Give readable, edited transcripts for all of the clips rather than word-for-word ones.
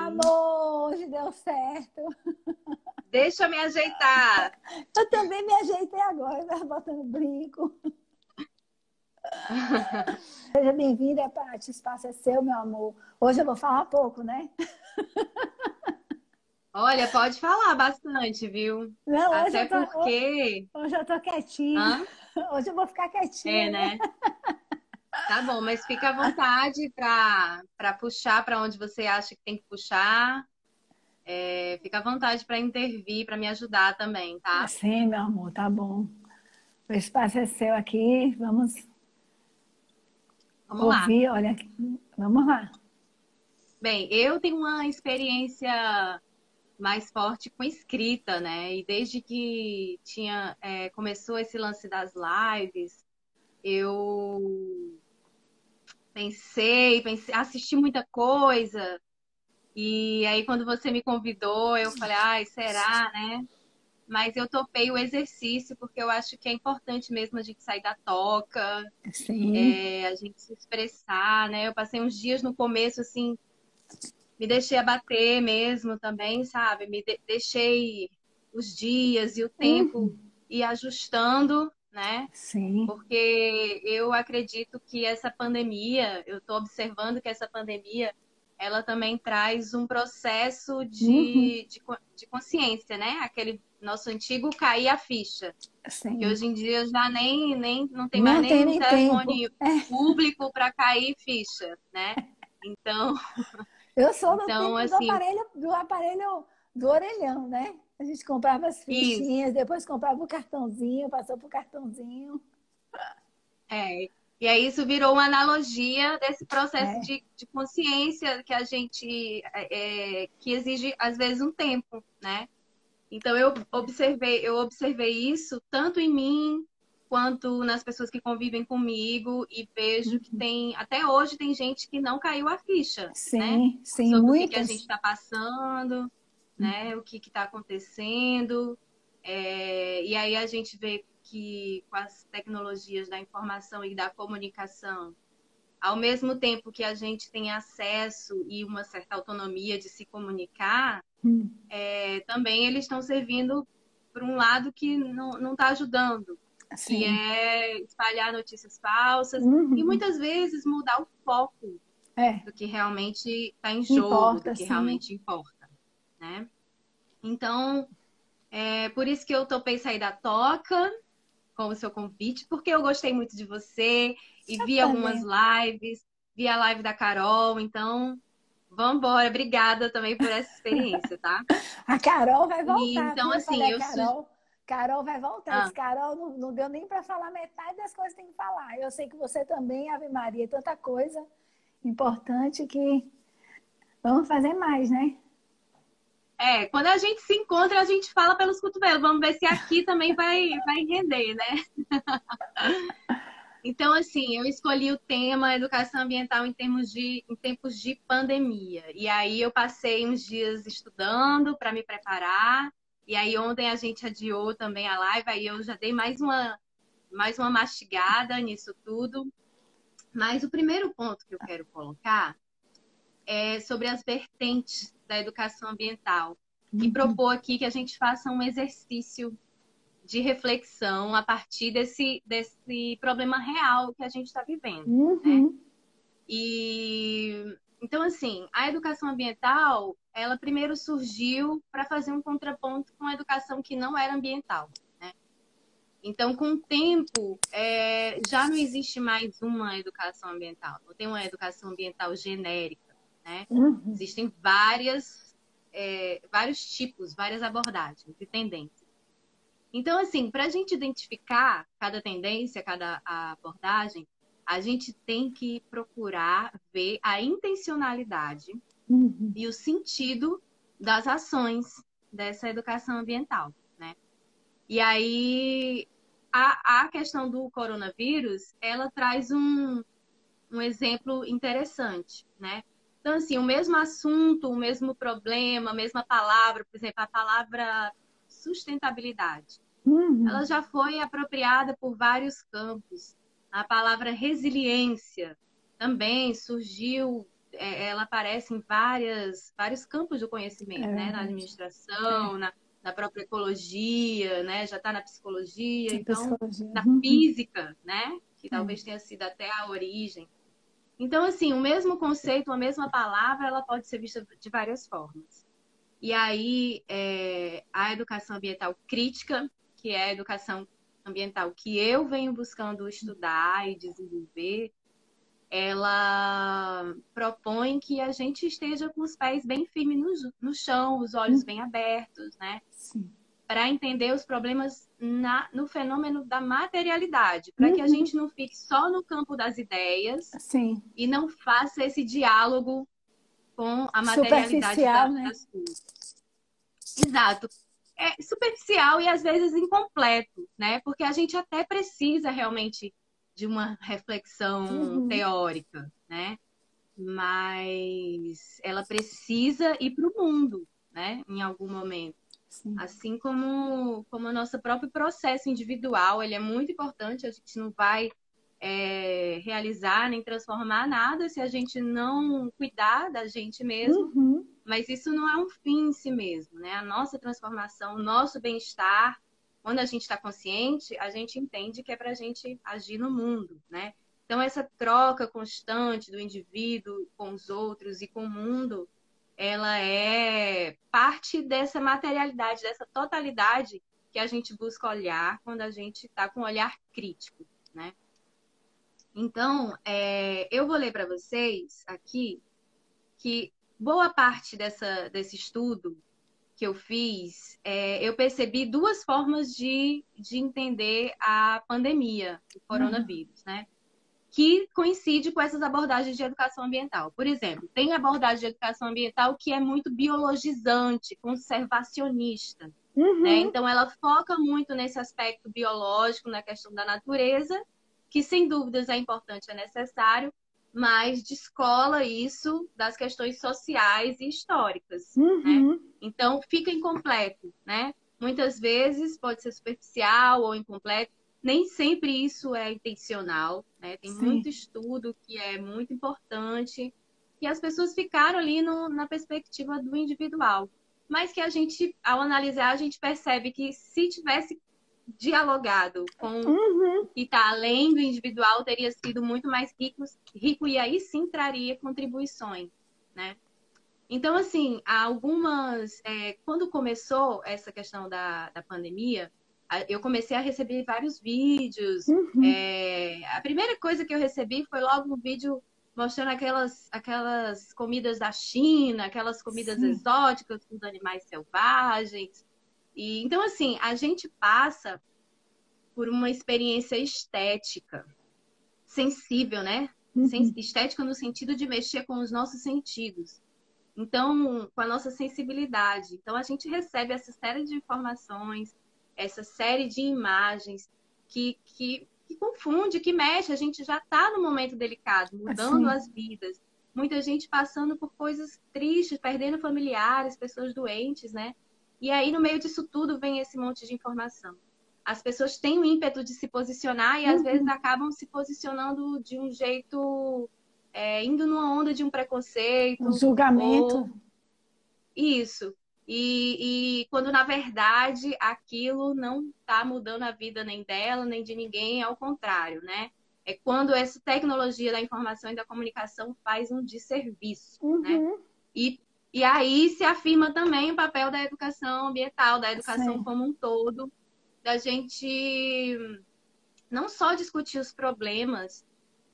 amor, hoje deu certo. Deixa eu me ajeitar. Eu também me ajeitei agora, tava botando brinco. Seja bem-vinda, Paty. O espaço é seu, meu amor. Hoje eu vou falar pouco, né? Olha, pode falar bastante, viu? Não, Até porque... hoje eu tô quietinha. Hã? Hoje eu vou ficar É, quietinha, né? né? Tá bom, mas fica à vontade para puxar para onde você acha que tem que puxar. Fica à vontade para intervir, para me ajudar também, tá? Sim, meu amor, tá bom. O espaço é seu aqui. Vamos Vamos lá. ouvir, olha aqui. Vamos lá. Bem, eu tenho uma experiência mais forte com escrita, né? E desde que começou esse lance das lives, eu pensei, assisti muita coisa. E aí, quando você me convidou, eu falei, ai, será, né? Mas eu topei o exercício, porque eu acho que é importante mesmo a gente sair da toca, Sim. a gente se expressar, né? Eu passei uns dias no começo, assim, me deixei abater mesmo também, sabe? Deixei os dias e o tempo ir ajustando, né? Sim. Porque eu acredito que essa pandemia, eu estou observando que essa pandemia, ela também traz um processo Uhum. de consciência, né? Aquele nosso antigo cair a ficha, que Sim. hoje em dia já nem não tem mais Não tem nem nem tempo. telefone público para cair ficha, né? Então, Eu sou do então tempo assim, do aparelho do orelhão, né? A gente comprava as isso. fichinhas, depois comprava o cartãozinho, passou pro cartãozinho. É, e aí isso virou uma analogia desse processo É, de consciência que a gente que exige às vezes um tempo, né? Então eu observei isso tanto em mim quanto nas pessoas que convivem comigo e vejo que tem até hoje tem gente que não caiu a ficha, né? sim, sim, Sobre o que a gente muitas. está passando, né? O que está acontecendo. E aí a gente vê que com as tecnologias da informação e da comunicação, ao mesmo tempo que a gente tem acesso e uma certa autonomia de se comunicar, também eles estão servindo por um lado que não está ajudando, que Sim. é espalhar notícias falsas e Uhum. muitas vezes mudar o foco É, do que realmente está em jogo, do importa, que sim. realmente importa, né? Então, por isso que eu topei sair da toca com o seu convite, porque eu gostei muito de você e Eu vi algumas também. lives, vi a live da Carol, então vamos embora. Obrigada também por essa experiência, tá? A Carol vai E voltar, então, viu? Eu falei, assim, a Carol. Carol vai voltar. Eu ah, disse, Carol, não deu nem para falar metade das coisas que tem que falar. Eu sei que você também, Ave Maria, tanta coisa importante que vamos fazer mais, né? quando a gente se encontra, a gente fala pelos cotovelos. Vamos ver se aqui também vai render, né? Então, assim, eu escolhi o tema educação ambiental em tempos de pandemia. E aí eu passei uns dias estudando para me preparar. E aí ontem a gente adiou também a live, aí eu já dei mais uma mastigada nisso tudo. Mas o primeiro ponto que eu quero colocar é sobre as vertentes da educação ambiental e propor aqui que a gente faça um exercício de reflexão a partir desse problema real que a gente está vivendo, né? Uhum. E então, assim, a educação ambiental, ela primeiro surgiu para fazer um contraponto com a educação que não era ambiental, né? Então, com o tempo, já não existe mais uma educação ambiental, não tem uma educação ambiental genérica, né? Uhum. Existem vários tipos, várias abordagens e tendências. Então, assim, para a gente identificar cada tendência, cada abordagem, a gente tem que procurar ver a intencionalidade Uhum. e o sentido das ações dessa educação ambiental, né? E aí, a questão do coronavírus, ela traz um exemplo interessante, né? Então, assim, o mesmo assunto, o mesmo problema, a mesma palavra, por exemplo, a palavra sustentabilidade, Uhum. ela já foi apropriada por vários campos. A palavra resiliência também surgiu ela aparece em vários campos do conhecimento, né? Na administração, na própria ecologia, né? Já está na psicologia, então psicologia. na física, né? Que talvez tenha sido até a origem. Então, assim, o mesmo conceito, a mesma palavra, ela pode ser vista de várias formas. E aí, a educação ambiental crítica, que é a educação ambiental que eu venho buscando estudar e desenvolver, ela propõe que a gente esteja com os pés bem firmes no chão, os olhos bem abertos, né? Para entender os problemas no fenômeno da materialidade, para que a gente não fique só no campo das ideias e não faça esse diálogo com a materialidade das coisas. Exato. É superficial e às vezes incompleto, né? Porque a gente até precisa realmente de uma reflexão teórica, né? Mas ela precisa ir para o mundo, né? Em algum momento. Sim. Assim como o nosso próprio processo individual, ele é muito importante, a gente não vai realizar nem transformar nada se a gente não cuidar da gente mesmo, mas isso não é um fim em si mesmo, né? A nossa transformação, o nosso bem-estar, quando a gente está consciente, a gente entende que é para a gente agir no mundo, né? Então, essa troca constante do indivíduo com os outros e com o mundo, ela é parte dessa materialidade, dessa totalidade que a gente busca olhar quando a gente está com um olhar crítico, né? Então, eu vou ler para vocês aqui que boa parte desse estudo que eu fiz, eu percebi duas formas de entender a pandemia do coronavírus, né? Que coincide com essas abordagens de educação ambiental. Por exemplo, tem abordagem de educação ambiental que é muito biologizante, conservacionista, né? Então, ela foca muito nesse aspecto biológico, na questão da natureza, que sem dúvidas é importante, é necessário, mas descola isso das questões sociais e históricas, né? Então, fica incompleto, né? Muitas vezes pode ser superficial ou incompleto. Nem sempre isso é intencional, né? Tem muito estudo que é muito importante e as pessoas ficaram ali na perspectiva do individual. Mas que a gente, ao analisar, a gente percebe que se tivesse dialogado com o que está além do individual, teria sido muito mais rico e aí sim traria contribuições, né? Então, assim, quando começou essa questão da pandemia, eu comecei a receber vários vídeos. A primeira coisa que eu recebi foi logo um vídeo mostrando aquelas comidas da China, aquelas comidas exóticas com os animais selvagens. Então, assim, a gente passa por uma experiência estética, sensível, né? Estética no sentido de mexer com os nossos sentidos. Então, com a nossa sensibilidade. Então, a gente recebe essa série de informações, essa série de imagens que confunde, que mexe. A gente já está num momento delicado, mudando as vidas. Muita gente passando por coisas tristes, perdendo familiares, pessoas doentes, né? E aí, no meio disso tudo, vem esse monte de informação. As pessoas têm o ímpeto de se posicionar e, às vezes, acabam se posicionando de um jeito... indo numa onda de um preconceito. Um julgamento. Isso. E quando, na verdade, aquilo não está mudando a vida nem dela, nem de ninguém, ao contrário, né? É quando essa tecnologia da informação e da comunicação faz um desserviço, né? E aí se afirma também o papel da educação ambiental, da educação como um todo, da gente não só discutir os problemas,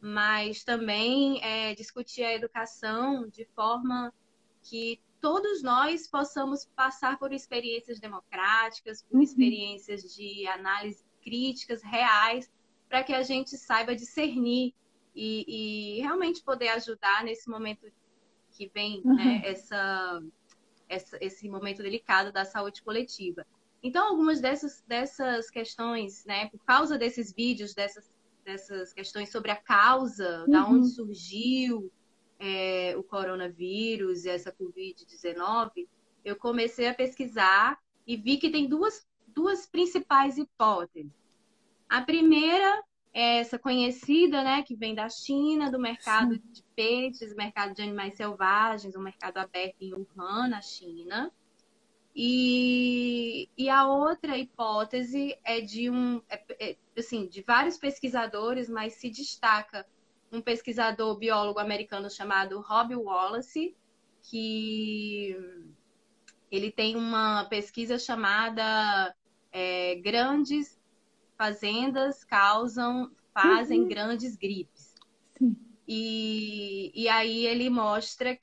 mas também discutir a educação de forma que todos nós possamos passar por experiências democráticas, por experiências de análise críticas reais, para que a gente saiba discernir e realmente poder ajudar nesse momento que vem, né, esse momento delicado da saúde coletiva. Então, algumas dessas questões, né, por causa desses vídeos, dessas questões sobre a causa, da onde surgiu o coronavírus e essa Covid-19, eu comecei a pesquisar e vi que tem duas principais hipóteses. A primeira é essa conhecida, né, que vem da China, do mercado Sim. de peixes, mercado de animais selvagens, um mercado aberto em Wuhan, na China. E a outra hipótese é assim, de vários pesquisadores, mas se destaca um pesquisador biólogo americano chamado Rob Wallace, que ele tem uma pesquisa chamada Grandes Fazendas fazem Uhum. grandes gripes. Sim. E aí ele mostra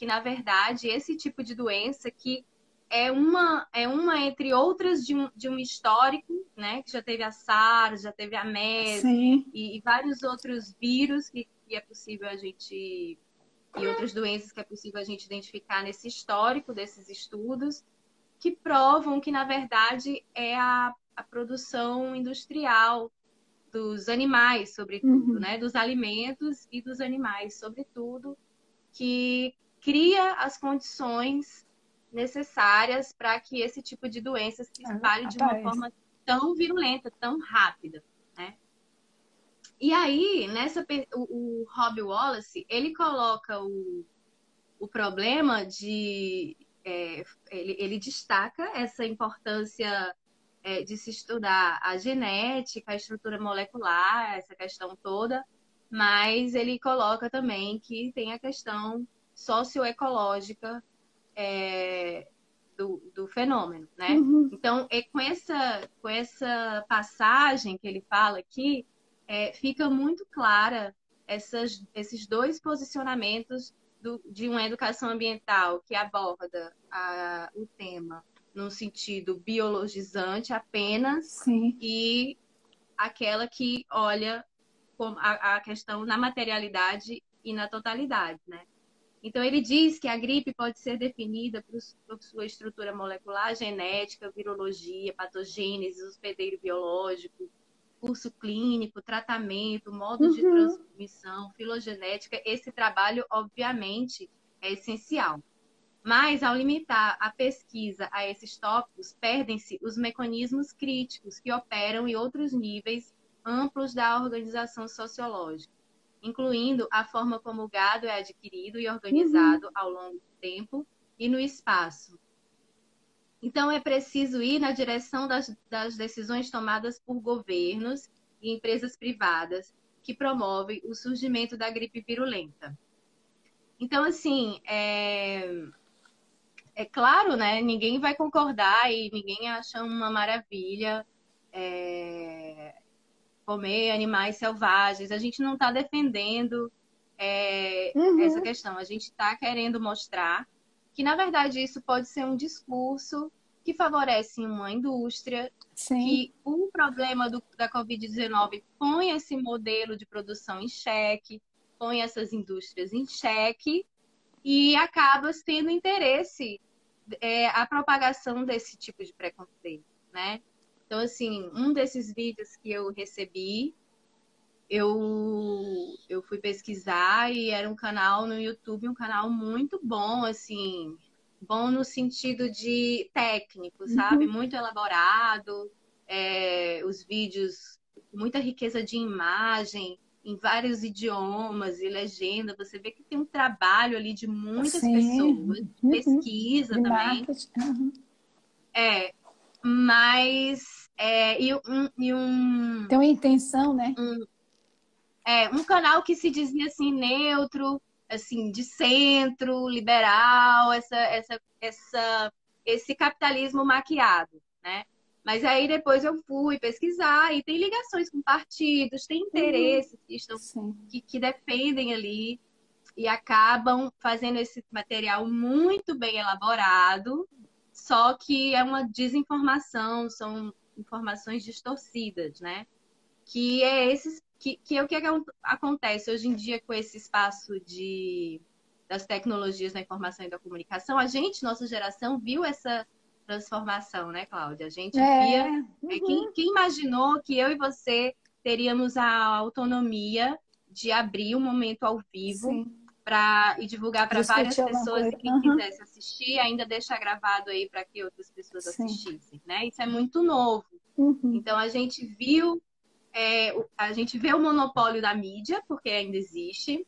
na verdade, esse tipo de doença que é uma entre outras de um histórico, né? Que já teve a SARS, já teve a MERS Sim. e vários outros vírus que é possível a gente... E outras doenças que é possível a gente identificar nesse histórico desses estudos, que provam que, na verdade, é a produção industrial dos animais, sobretudo, Uhum. né? Dos alimentos e dos animais, sobretudo, que cria as condições necessárias para que esse tipo de doença se espalhe de uma Aparece. forma tão virulenta, tão rápida, né? E aí, o Rob Wallace, ele coloca o problema ele destaca essa importância de se estudar a genética, a estrutura molecular, essa questão toda, mas ele coloca também que tem a questão socioecológica do fenômeno, né? Uhum. Então, com essa passagem que ele fala aqui, fica muito clara esses dois posicionamentos de uma educação ambiental que aborda o tema num sentido biologizante apenas Sim. e aquela que olha a questão na materialidade e na totalidade, né? Então, ele diz que a gripe pode ser definida por sua estrutura molecular, genética, virologia, patogênese, hospedeiro biológico, curso clínico, tratamento, modos de Uhum. transmissão, filogenética. Esse trabalho, obviamente, é essencial. Mas, ao limitar a pesquisa a esses tópicos, perdem-se os mecanismos críticos que operam em outros níveis amplos da organização sociológica, incluindo a forma como o gado é adquirido e Uhum. organizado ao longo do tempo e no espaço. Então, é preciso ir na direção das decisões tomadas por governos e empresas privadas que promovem o surgimento da gripe virulenta. Então, assim, é claro, né? Ninguém vai concordar e ninguém acha uma maravilha comer animais selvagens. A gente não está defendendo essa Uhum. questão. A gente está querendo mostrar que, na verdade, isso pode ser um discurso que favorece uma indústria, Sim. que o problema da Covid-19 põe esse modelo de produção em xeque, põe essas indústrias em xeque e acaba tendo interesse a propagação desse tipo de preconceito, né? Então, assim, um desses vídeos que eu recebi, eu fui pesquisar e era um canal no YouTube, um canal muito bom, assim, bom no sentido de técnico, sabe? Uhum. Muito elaborado, os vídeos, muita riqueza de imagem, em vários idiomas e legenda. Você vê que tem um trabalho ali de muitas pessoas, Sim. de Uhum. pesquisa De também. marketing. Uhum. É, mas Tem uma intenção, né? um um canal que se dizia assim neutro, assim de centro, liberal, esse capitalismo maquiado, né? Mas aí depois eu fui pesquisar e tem ligações com partidos, tem Uhum. interesses Sim. que defendem ali e acabam fazendo esse material muito bem elaborado, só que é uma desinformação, são informações distorcidas, né? Que é esses que é o que acontece hoje em dia com esse espaço das tecnologias da informação e da comunicação. A gente, nossa geração, viu essa transformação, né, Cláudia? A gente via. É. Quem, Uhum. quem imaginou que eu e você teríamos a autonomia de abrir um momento ao vivo Sim. e divulgar para várias Discutir alguma pessoas coisa. e quem Uhum. quisesse assistir ainda deixar gravado aí para que outras pessoas Sim. assistissem, né? Isso é muito novo. Uhum. Então a gente viu a gente vê o monopólio da mídia, porque ainda existe,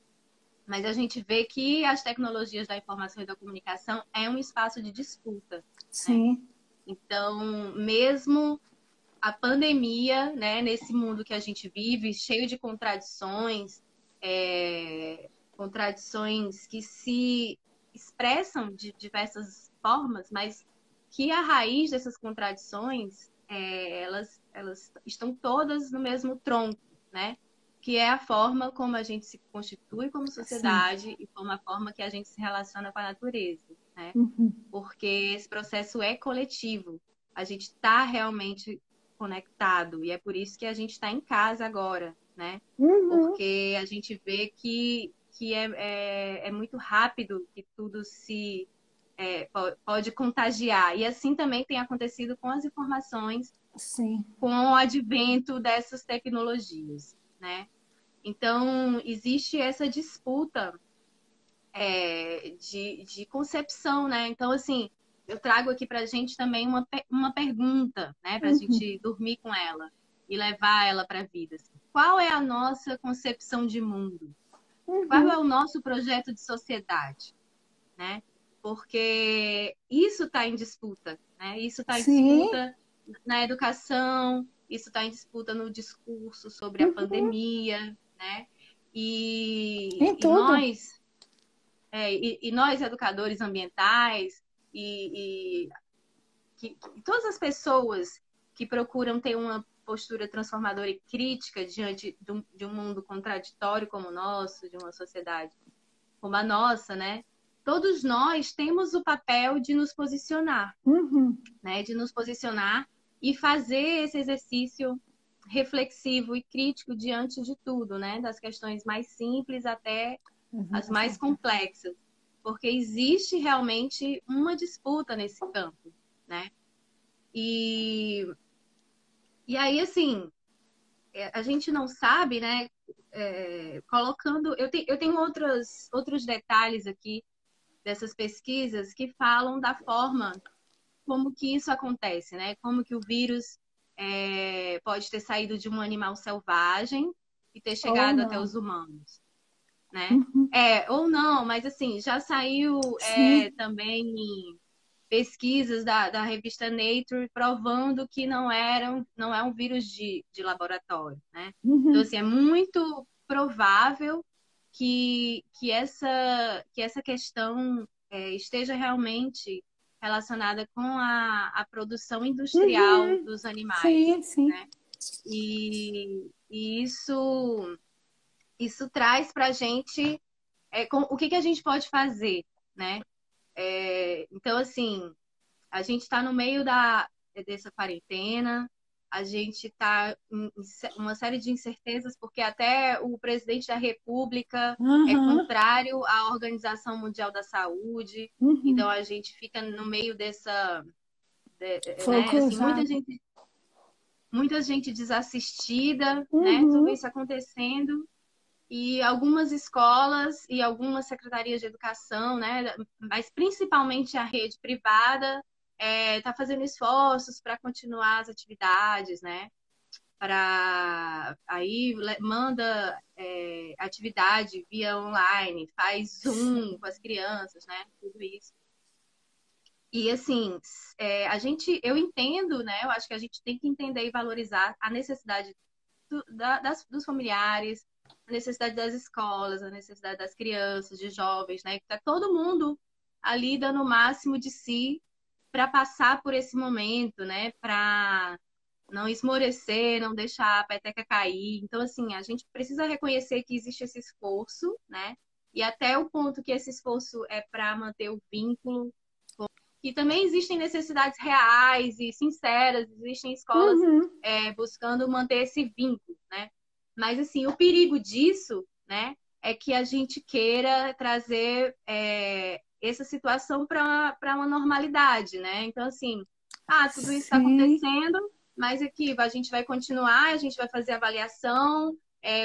mas a gente vê que as tecnologias da informação e da comunicação é um espaço de disputa, né? Sim. Então, mesmo a pandemia, né, nesse mundo que a gente vive, cheio de contradições, contradições que se expressam de diversas formas, mas que a raiz dessas contradições, elas estão todas no mesmo tronco, né? Que é a forma como a gente se constitui como Sim. sociedade e como a forma que a gente se relaciona com a natureza, né? Uhum. Porque esse processo é coletivo. A gente está realmente conectado e é por isso que a gente está em casa agora, né? Uhum. Porque a gente vê que é muito rápido que tudo pode contagiar. E assim também tem acontecido com as informações, Sim. com o advento dessas tecnologias, né? Então, existe essa disputa de concepção, né? Então, assim, eu trago aqui para a gente também uma pergunta, né? Para a Uhum. gente dormir com ela e levar ela para a vida. Assim. Qual é a nossa concepção de mundo? Qual Uhum. é o nosso projeto de sociedade, né? Porque isso está em disputa, né? Isso está em Sim. disputa na educação, isso está em disputa no discurso sobre a Uhum. pandemia, né? Em E tudo. e nós, educadores ambientais, e todas as pessoas que procuram ter uma postura transformadora e crítica diante de um mundo contraditório como o nosso, de uma sociedade como a nossa, né? Todos nós temos o papel de nos posicionar, Uhum. né? De nos posicionar e fazer esse exercício reflexivo e crítico diante de tudo, né? Das questões mais simples até as mais complexas, porque existe realmente uma disputa nesse campo, né? E, e aí, assim, a gente não sabe, né? Colocando, eu tenho outros detalhes aqui dessas pesquisas que falam da forma como que isso acontece, né? Como que o vírus pode ter saído de um animal selvagem e ter Ou chegado até não. os humanos, né? Uhum. Ou não, mas assim, já saiu Sim. também pesquisas da revista Nature provando que não é um vírus de laboratório, né? Então, Uhum. assim, é muito provável que essa questão esteja realmente relacionada com a produção industrial Uhum. dos animais, Sim, sim. né? E isso traz para a gente o que a gente pode fazer, né? Então, assim, a gente está no meio dessa quarentena, a gente está em uma série de incertezas, porque até o presidente da República é Aham. contrário à Organização Mundial da Saúde, então Uhum. a gente fica no meio Fogo né, assim, cruzado. muita gente desassistida, né, tudo Uhum. isso acontecendo. E algumas escolas e algumas secretarias de educação, né, mas principalmente a rede privada, está fazendo esforços para continuar as atividades, né? Para aí manda atividade via online, faz Zoom com as crianças, né? Tudo isso. E assim, eu entendo, né? Eu acho que a gente tem que entender e valorizar a necessidade dos familiares, a necessidade das escolas, a necessidade das crianças, de jovens, né? Que tá todo mundo ali dando o máximo de si para passar por esse momento, né? Para não esmorecer, não deixar a peteca cair. Então, assim, a gente precisa reconhecer que existe esse esforço, né? E até o ponto que esse esforço é para manter o vínculo, que também existem necessidades reais e sinceras, existem escolas Uhum. buscando manter esse vínculo, né? Mas, assim, o perigo disso, né, é que a gente queira trazer essa situação para uma normalidade, né? Então, assim, tudo isso está Sim. acontecendo, mas aqui a gente vai continuar, a gente vai fazer avaliação,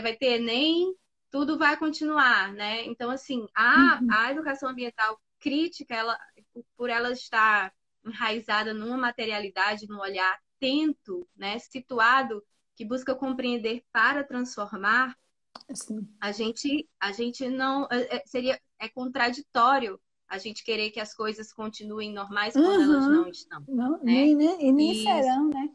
vai ter Enem, tudo vai continuar, né? Então, assim, Uhum. a educação ambiental crítica, por ela estar enraizada numa materialidade, num olhar atento, né, situado que busca compreender para transformar, Assim. a gente não é contraditório a gente querer que as coisas continuem normais quando elas não Uhum. estão, Não, né? nem E serão, né?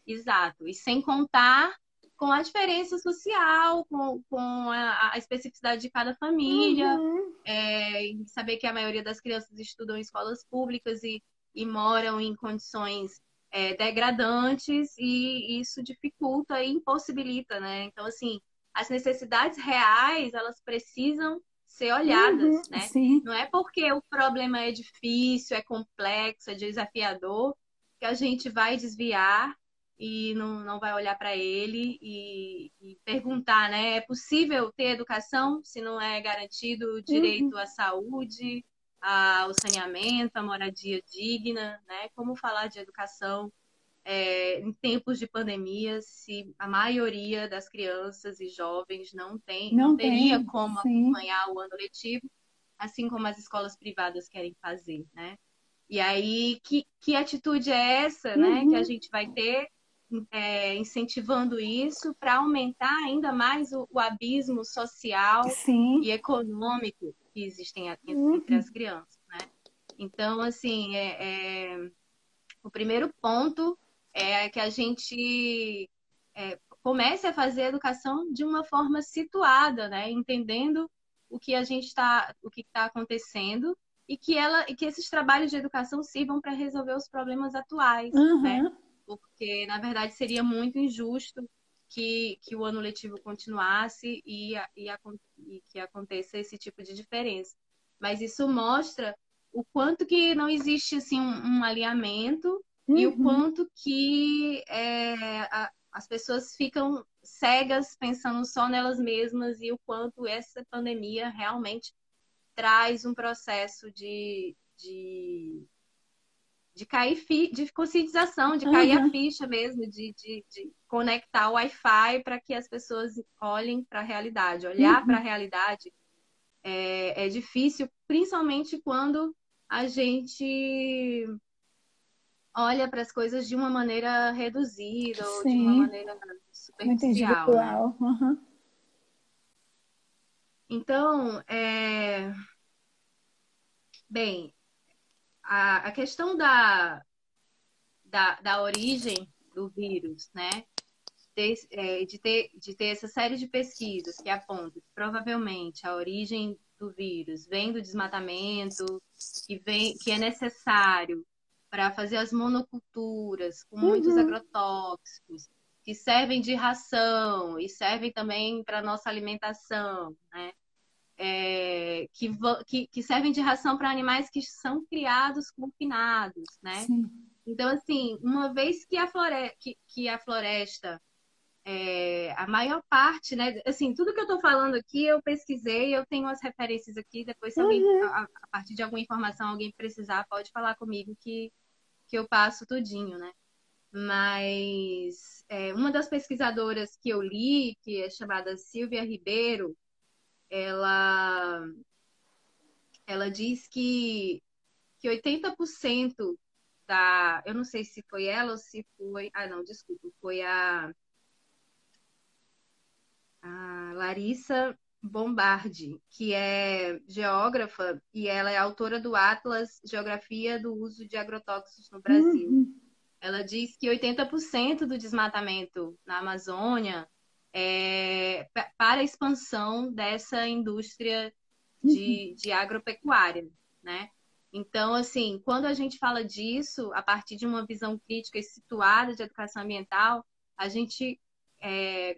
exato. E sem contar com a diferença social, com a especificidade de cada família, Uhum. e saber que a maioria das crianças estudam em escolas públicas e moram em condições degradantes, e isso dificulta e impossibilita, né? Então, assim, as necessidades reais, elas precisam ser olhadas, Uhum. né? Sim. Não é porque o problema é difícil, é complexo, é desafiador, que a gente vai desviar e não vai olhar para ele e perguntar, né? É possível ter educação se não é garantido o direito Uhum. à saúde, ao saneamento, à moradia digna, né? Como falar de educação em tempos de pandemia se a maioria das crianças e jovens não Não teria tem, como sim. acompanhar o ano letivo, assim como as escolas privadas querem fazer, né? E aí, que atitude é essa, né, que a Uhum. gente vai ter incentivando isso para aumentar ainda mais o abismo social Sim. e econômico que existem entre Uhum. as crianças, né? Então, assim, o primeiro ponto é que a gente comece a fazer a educação de uma forma situada, né? Entendendo o que está acontecendo e que esses trabalhos de educação sirvam para resolver os problemas atuais, né? Uhum. Porque, na verdade, seria muito injusto que o ano letivo continuasse e que aconteça esse tipo de diferença. Mas isso mostra o quanto que não existe assim, um alinhamento e o Uhum. quanto que as pessoas ficam cegas pensando só nelas mesmas e o quanto essa pandemia realmente traz um processo de cair de conscientização, de cair a Uhum. ficha mesmo, de conectar o Wi-Fi para que as pessoas olhem para a realidade. Olhar para a Uhum. realidade é difícil, principalmente quando a gente olha para as coisas de uma maneira reduzida ou de uma Sim. maneira Muito superficial, né? individual. Uhum. Então, bem, a questão da origem do vírus, né? De ter essa série de pesquisas que apontam que provavelmente a origem do vírus vem do desmatamento, que é necessário para fazer as monoculturas com muitos Uhum. agrotóxicos, que servem de ração e servem também para nossa alimentação, né? Que servem de ração para animais que são criados confinados, né? Sim. Então, assim, uma vez que a floresta a maior parte, né? Assim, tudo que eu estou falando aqui, eu pesquisei, eu tenho as referências aqui. Depois, se alguém, Uhum. a partir de alguma informação, alguém precisar, pode falar comigo que eu passo tudinho, né? Mas uma das pesquisadoras que eu li, que é chamada Silvia Ribeiro, ela, ela diz que 80% eu não sei se foi ela ou se foi, não, desculpa, foi a Larissa Bombardi, que é geógrafa e ela é autora do Atlas Geografia do Uso de Agrotóxicos no Brasil. Uhum. Ela diz que 80% do desmatamento na Amazônia é para a expansão dessa indústria Uhum. de agropecuária, né? Então, assim, quando a gente fala disso, a partir de uma visão crítica e situada de educação ambiental, a gente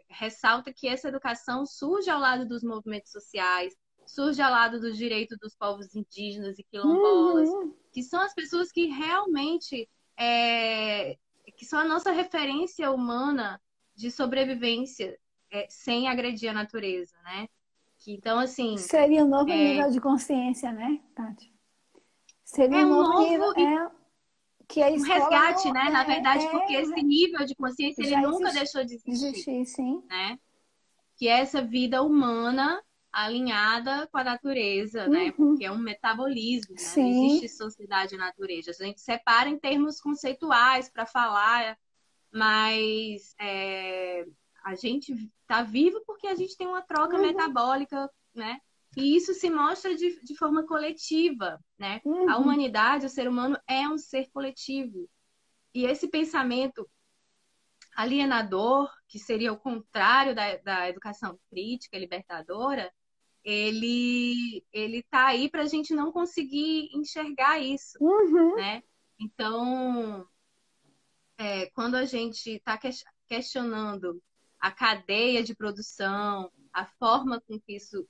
ressalta que essa educação surge ao lado dos movimentos sociais, surge ao lado dos direitos dos povos indígenas e quilombolas, Uhum. que são as pessoas que realmente que são a nossa referência humana de sobrevivência sem agredir a natureza, né? Então, assim, Seria um novo é, nível de consciência, né, Tati? Seria um é um novo nível. novo Que a um escola resgate, não né? Na verdade, porque esse nível de consciência ele já nunca deixou de existir, existir, sim. né? Que é essa vida humana alinhada com a natureza, né? Porque Uhum. é um metabolismo, né? Não existe Sim. sociedade e natureza. A gente separa em termos conceituais para falar mas a gente está vivo porque a gente tem uma troca metabólica, né? E isso se mostra de forma coletiva, né? A humanidade, o ser humano é um ser coletivo. E esse pensamento alienador, que seria o contrário da educação crítica, libertadora, ele tá aí para a gente não conseguir enxergar isso, né? Então, quando a gente está questionando a cadeia de produção, a forma com que isso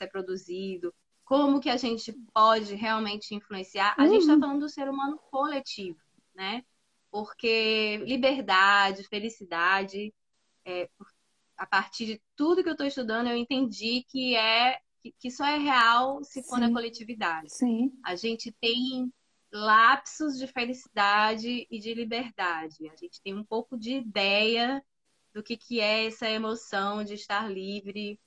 é produzido, como que a gente pode realmente influenciar, a gente está falando do ser humano coletivo, né? Porque liberdade, felicidade, a partir de tudo que eu estou estudando, eu entendi que só é real se for na coletividade. Sim. A gente tem lapsos de felicidade e de liberdade. A gente tem um pouco de ideia do que é essa emoção de estar livre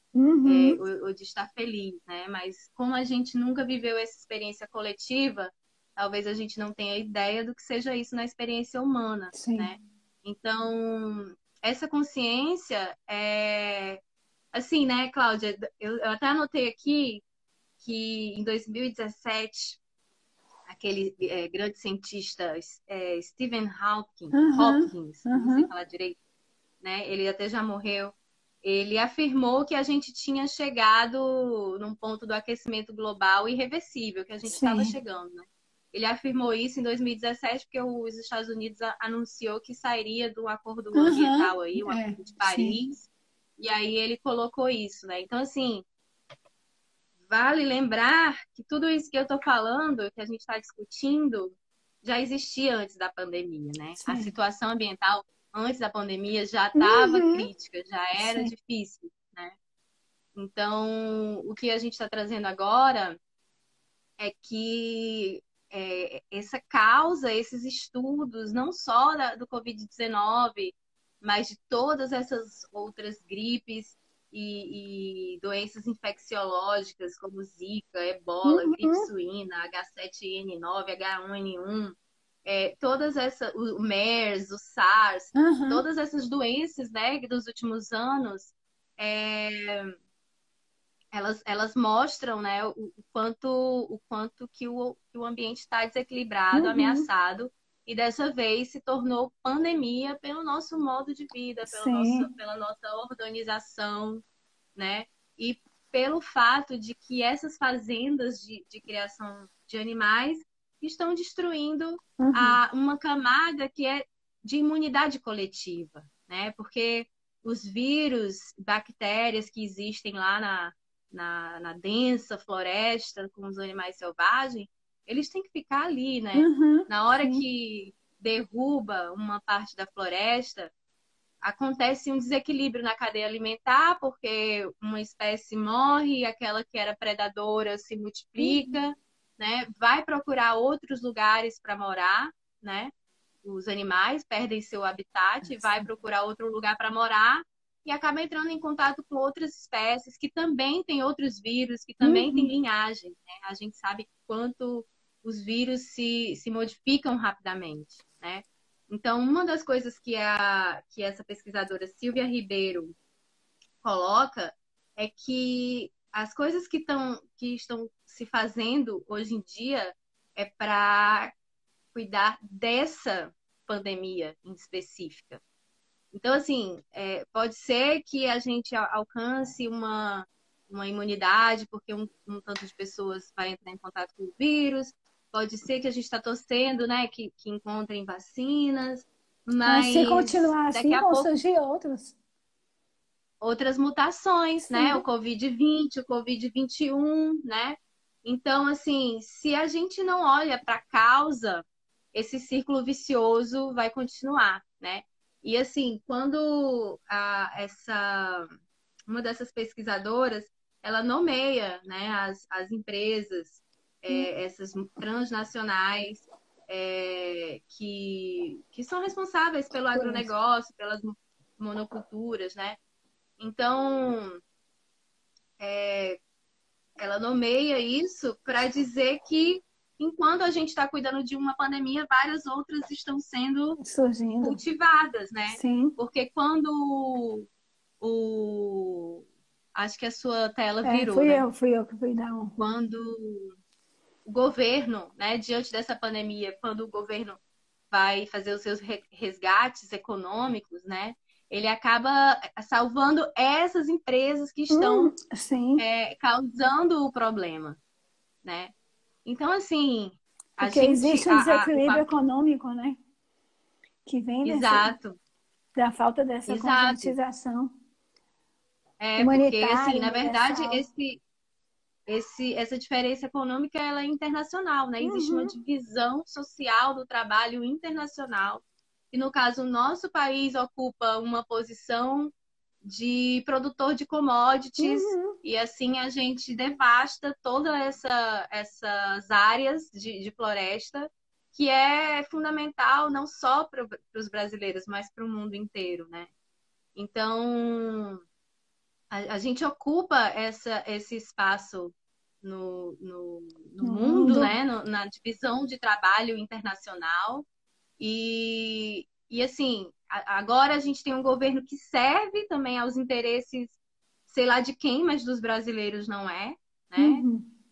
ou de estar feliz, né? Mas como a gente nunca viveu essa experiência coletiva, talvez a gente não tenha ideia do que seja isso na experiência humana, né? Então, essa consciência é... Assim, né, Cláudia? Eu até anotei aqui que em 2017 aquele grande cientista Stephen Hawking, não sei falar direito, né? Ele até já morreu. Ele afirmou que a gente tinha chegado num ponto do aquecimento global irreversível, que a gente estava chegando, né? Ele afirmou isso em 2017 porque os Estados Unidos anunciou que sairia do acordo ambiental aí, o Acordo de Paris, e aí ele colocou isso, né? Então, assim, vale lembrar que tudo isso que eu estou falando, que a gente está discutindo, já existia antes da pandemia, né? A situação ambiental antes da pandemia já estava crítica, já era difícil, né? Então, o que a gente está trazendo agora é que essa causa, esses estudos, não só do Covid-19, mas de todas essas outras gripes e doenças infecciológicas como Zika, Ebola, gripe suína, H7N9, H1N1, todas essas, o MERS, o SARS, todas essas doenças, né, dos últimos anos, elas mostram, né, o quanto que o ambiente está desequilibrado, ameaçado, e dessa vez se tornou pandemia pelo nosso modo de vida, pela nossa organização, né? E pelo fato de que essas fazendas de criação de animais estão destruindo uma camada que é de imunidade coletiva, né? Porque os vírus, bactérias que existem lá na densa floresta com os animais selvagens, eles têm que ficar ali, né? Na hora que derruba uma parte da floresta, acontece um desequilíbrio na cadeia alimentar, porque uma espécie morre e aquela que era predadora se multiplica, né? Vai procurar outros lugares para morar, né? Os animais perdem seu habitat, vai procurar outro lugar para morar e acaba entrando em contato com outras espécies que também têm outros vírus, que também têm linhagem, né? A gente sabe quanto os vírus se modificam rapidamente, né? Então, uma das coisas que essa pesquisadora Silvia Ribeiro coloca é que as coisas que estão se fazendo hoje em dia é para cuidar dessa pandemia em específica. Então, assim, pode ser que a gente alcance uma imunidade, porque um tanto de pessoas vai entrar em contato com o vírus. Pode ser que a gente está torcendo, né, que encontrem vacinas, Mas se mas continuar daqui assim, a vão pouco surgir outros. outras mutações, né? O Covid-20, o Covid-21, né? Então, assim, se a gente não olha para a causa, esse círculo vicioso vai continuar, né? E assim, quando uma dessas pesquisadoras, ela nomeia, né, as empresas, essas transnacionais, que são responsáveis pelo agronegócio, pelas monoculturas, né? Então, ela nomeia isso para dizer que enquanto a gente está cuidando de uma pandemia, várias outras estão sendo surgindo. cultivadas, né? Sim. Porque quando acho que a sua tela virou, fui né? eu que fui dar um. Quando o governo, né, diante dessa pandemia, quando o governo vai fazer os seus resgates econômicos, né, ele acaba salvando essas empresas que estão causando o problema, né? Então, assim, porque existe um desequilíbrio econômico, né? Que vem da falta dessa conscientização porque, assim, na universal. verdade, essa diferença econômica ela é internacional, né? Existe uma divisão social do trabalho internacional. E, no caso, o nosso país ocupa uma posição de produtor de commodities, e assim a gente devasta todas essas áreas de floresta, que é fundamental não só para os brasileiros, mas para o mundo inteiro, né? Então, a gente ocupa esse espaço no mundo, né? Na divisão de trabalho internacional. E assim, agora a gente tem um governo que serve também aos interesses, sei lá de quem, mas dos brasileiros não é, né?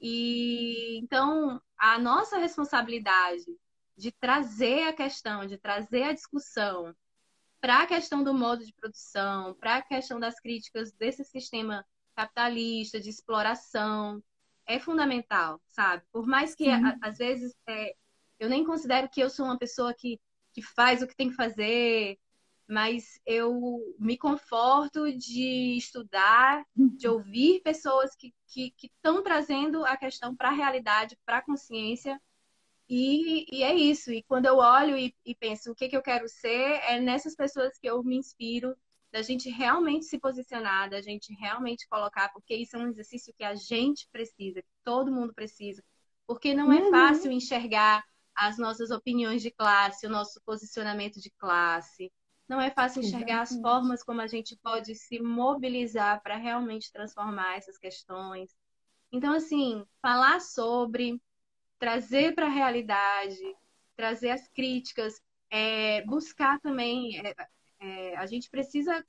E então a nossa responsabilidade de trazer a questão, de trazer a discussão para a questão do modo de produção, para a questão das críticas desse sistema capitalista, de exploração, é fundamental, sabe? Por mais que, às vezes, eu nem considero que eu sou uma pessoa que faz o que tem que fazer, mas eu me conforto de estudar, de ouvir pessoas que estão trazendo a questão para a realidade, para a consciência. E é isso. E quando eu olho e penso o que eu quero ser, é nessas pessoas que eu me inspiro, da gente realmente se posicionar, da gente realmente colocar, porque isso é um exercício que a gente precisa, que todo mundo precisa. Porque não é fácil enxergar as nossas opiniões de classe, o nosso posicionamento de classe. Não é fácil enxergar as formas como a gente pode se mobilizar para realmente transformar essas questões. Então, assim, falar sobre, trazer para a realidade, trazer as críticas, buscar também. A gente precisa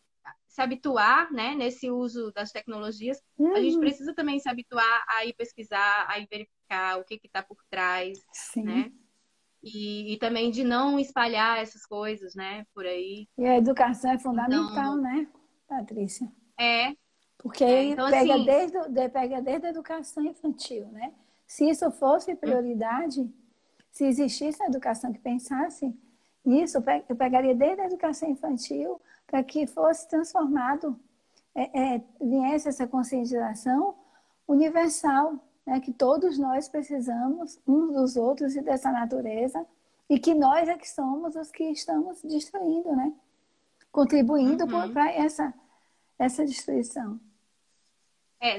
se habituar, né, nesse uso das tecnologias. A gente precisa também se habituar a ir pesquisar, a ir verificar o que está por trás, né? E também de não espalhar essas coisas, né, por aí. E a educação é fundamental, né, Patrícia? Porque então, pega, assim, pega desde a educação infantil, né? Se isso fosse prioridade, se existisse a educação que pensasse nisso, eu pegaria desde a educação infantil para que fosse transformado, viesse essa conscientização universal, né? Que todos nós precisamos uns dos outros e dessa natureza, e que nós é que somos os que estamos destruindo, né? Contribuindo para essa destruição.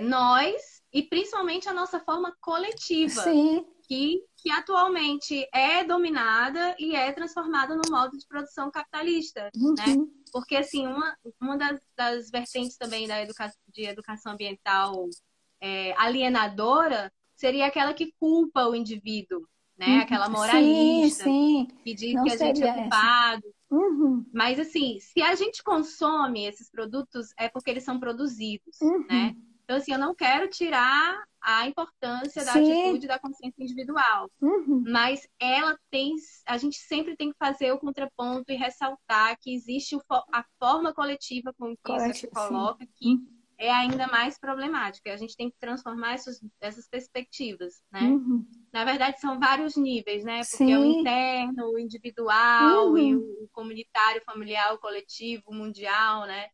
Nós, e principalmente a nossa forma coletiva, Sim. que atualmente é dominada e é transformada no modo de produção capitalista, né? Porque, assim, uma das vertentes também de educação ambiental alienadora seria aquela que culpa o indivíduo, né? Aquela moralista, que diz que a gente é culpado. Mas, assim, se a gente consome esses produtos, é porque eles são produzidos, né? Então, assim, eu não quero tirar a importância da atitude da consciência individual. Mas a gente sempre tem que fazer o contraponto e ressaltar que existe a forma coletiva com que isso se coloca, que é ainda mais problemática. A gente tem que transformar essas perspectivas, né? Na verdade, são vários níveis, né? Porque é o interno, o individual, e o comunitário, familiar, o coletivo, o mundial, né?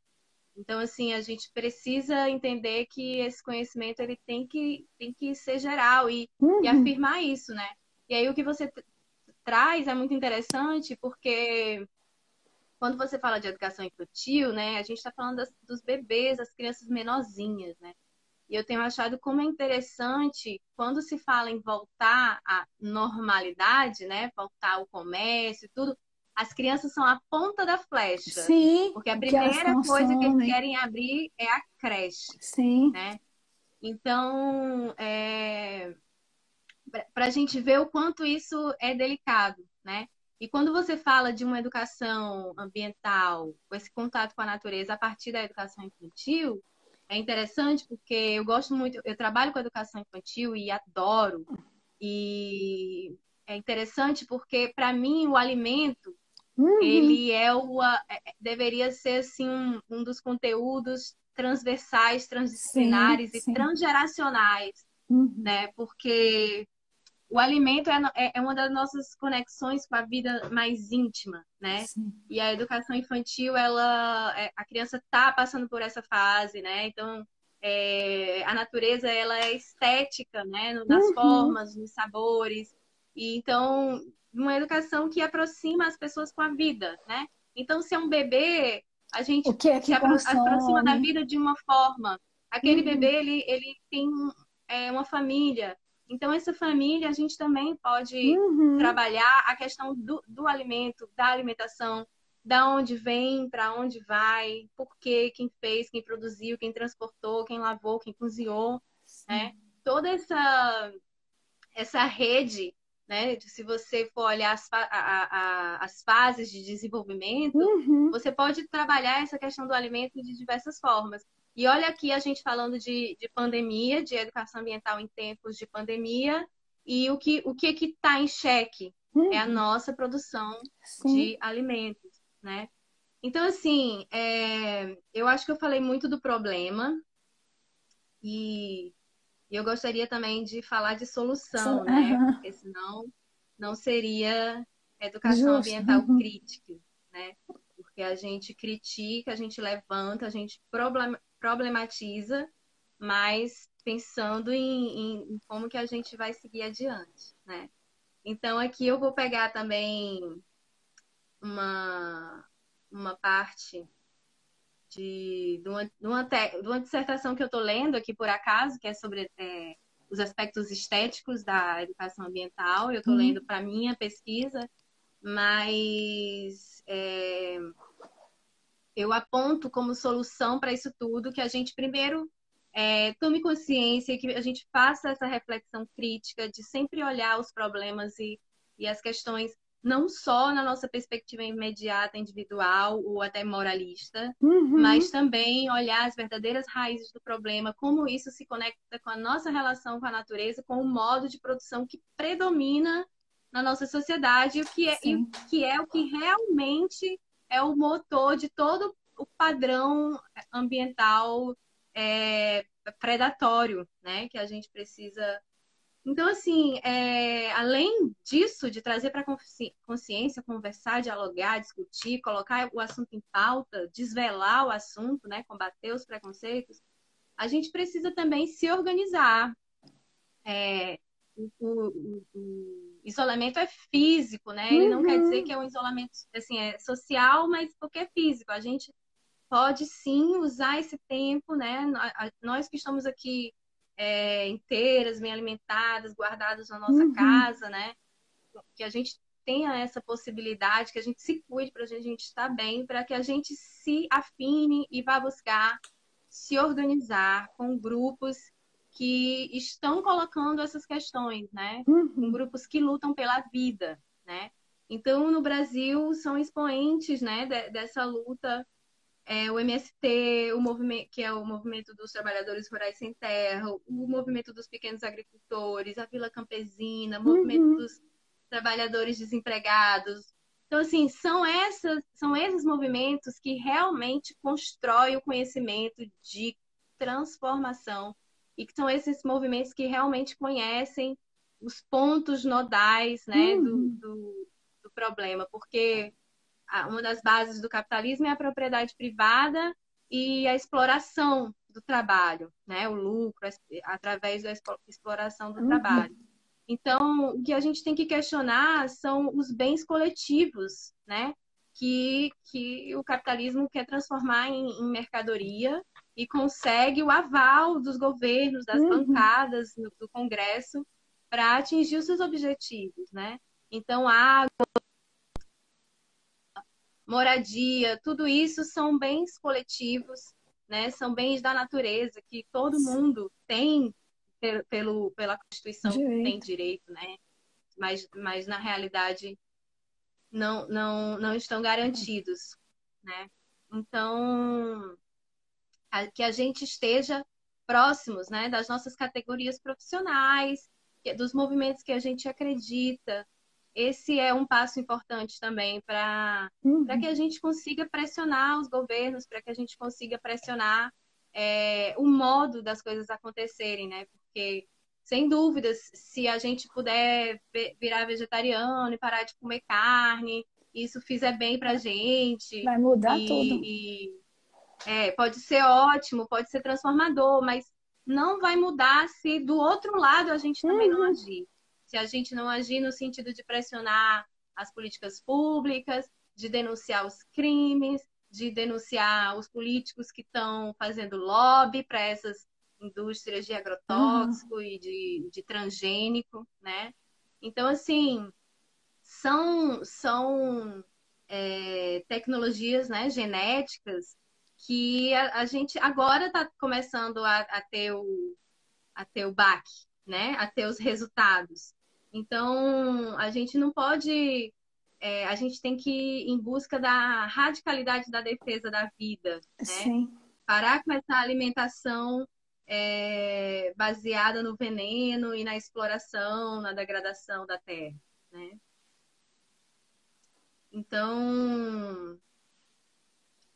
Então, assim, a gente precisa entender que esse conhecimento ele tem que ser geral e afirmar isso, né? E aí o que você traz é muito interessante, porque quando você fala de educação infantil, né, a gente está falando dos bebês, das crianças menorzinhas, né? E eu tenho achado como é interessante quando se fala em voltar à normalidade, né? Voltar ao comércio e tudo, as crianças são a ponta da flecha. Sim, porque a primeira coisa que eles querem abrir é a creche. Sim. Né? Então, para a gente ver o quanto isso é delicado, né? E quando você fala de uma educação ambiental, com esse contato com a natureza a partir da educação infantil, é interessante porque eu gosto muito, eu trabalho com educação infantil e adoro. E é interessante porque, para mim, o alimento, Uhum. ele deveria ser assim, um dos conteúdos transversais, Sim, transdisciplinares e sim. transgeracionais, Uhum. né? Porque o alimento é uma das nossas conexões com a vida mais íntima, né? Sim. E a educação infantil, a criança está passando por essa fase, né? Então, a natureza, ela é estética, né? Nas Uhum. formas, nos sabores. E então, uma educação que aproxima as pessoas com a vida, né? Então, se é um bebê, a O gente que é se que aproxima da consome? vida de uma forma. Aquele Uhum. bebê, ele tem uma família. Então, essa família, a gente também pode Uhum. trabalhar a questão do alimento, da alimentação, da onde vem, para onde vai, por quê, quem fez, quem produziu, quem transportou, quem lavou, quem cozinhou, né? Sim. Toda essa rede, né? Se você for olhar as fases de desenvolvimento, Uhum. você pode trabalhar essa questão do alimento de diversas formas. E olha aqui a gente falando de pandemia, de educação ambiental em tempos de pandemia, e o que está em xeque é a Uhum. nossa produção Sim. de alimentos, né? Então, assim, eu acho que eu falei muito do problema e eu gostaria também de falar de solução, né? Aham. Porque senão não seria educação Justo. ambiental Uhum. crítica, né? Porque a gente critica, a gente levanta, a gente problematiza, mas pensando em como que a gente vai seguir adiante, né? Então aqui eu vou pegar também uma, uma parte de uma dissertação que eu estou lendo aqui por acaso, que é sobre os aspectos estéticos da educação ambiental. Eu estou lendo Uhum. para minha pesquisa, mas eu aponto como solução para isso tudo que a gente primeiro tome consciência, que a gente faça essa reflexão crítica de sempre olhar os problemas e as questões não só na nossa perspectiva imediata, individual ou até moralista, mas Uhum. também olhar as verdadeiras raízes do problema, como isso se conecta com a nossa relação com a natureza, com o modo de produção que predomina na nossa sociedade Sim. o que realmente é o motor de todo o padrão ambiental é, predatório, né? Que a gente precisa. Então, assim, além disso, de trazer para a consciência, conversar, dialogar, discutir, colocar o assunto em pauta, desvelar o assunto, né? Combater os preconceitos, a gente precisa também se organizar. É, o isolamento é físico, né? Ele não quer dizer que Uhum. é um isolamento assim, social, mas porque é físico. A gente pode sim usar esse tempo, né? Nós que estamos aqui inteiras, bem alimentadas, guardadas na nossa Uhum. casa, né? Que a gente tenha essa possibilidade, que a gente se cuide para a gente estar bem, para que a gente se afine e vá buscar se organizar com grupos que estão colocando essas questões, né? Com Uhum. grupos que lutam pela vida, né? Então, no Brasil, são expoentes, né, dessa luta o MST, o movimento, que é o Movimento dos Trabalhadores Rurais Sem Terra, o Movimento dos Pequenos Agricultores, a Vila Campesina, o Movimento Uhum. dos Trabalhadores Desempregados. Então, assim, são esses movimentos que realmente constroem o conhecimento de transformação e que são esses movimentos que realmente conhecem os pontos nodais, né, Uhum. do problema, porque uma das bases do capitalismo é a propriedade privada e a exploração do trabalho, né? O lucro através da exploração do Uhum. trabalho. Então, o que a gente tem que questionar são os bens coletivos, né? Que o capitalismo quer transformar em mercadoria e consegue o aval dos governos, das Uhum. bancadas do Congresso para atingir os seus objetivos, né? Então, há moradia, tudo isso são bens coletivos, né? São bens da natureza que todo mundo tem pela Constituição tem Direito. direito, né? Mas na realidade não estão garantidos, né? Então, que a gente esteja próximos, né, das nossas categorias profissionais, dos movimentos que a gente acredita. Esse é um passo importante também para que a gente consiga pressionar os governos, para que a gente consiga pressionar o modo das coisas acontecerem, né? Porque, sem dúvidas, se a gente puder virar vegetariano e parar de comer carne, isso fizer bem para a gente, Vai mudar tudo. pode ser ótimo, pode ser transformador, mas não vai mudar se do outro lado a gente também não agir. Se a gente não agir no sentido de pressionar as políticas públicas, de denunciar os crimes, de denunciar os políticos que estão fazendo lobby para essas indústrias de agrotóxico e de transgênico, né? Então, assim, são tecnologias, né, genéticas que a gente agora está começando a ter o baque, né? A ter os resultados. Então, a gente não pode. A gente tem que ir em busca da radicalidade da defesa da vida, né? Sim. Parar com essa alimentação baseada no veneno e na exploração, na degradação da terra, né? Então,